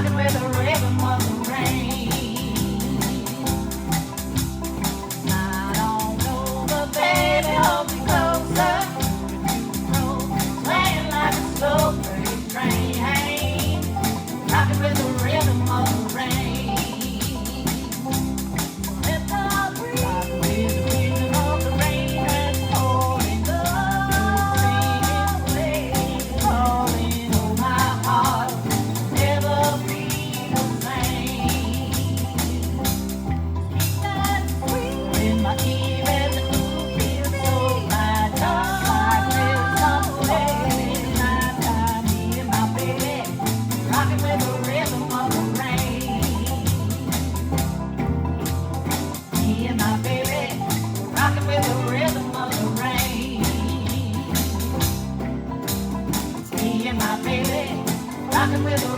rocking with the rhythm of the rain. I don't know, but baby, hold me closer. Playing like a slow freight train, rocking with the rhythm of the rain. Let the breeze, rock with the rhythm of the rain that's pouring love, singing, calling, oh my heart, never be the same. That breeze in my ear and the mood feels so right, just like this someday. Nighttime, me and my baby, rocking with the rhythm of the rain. Me and my baby, rocking with the rhythm of the rain. Me and my baby, rocking with the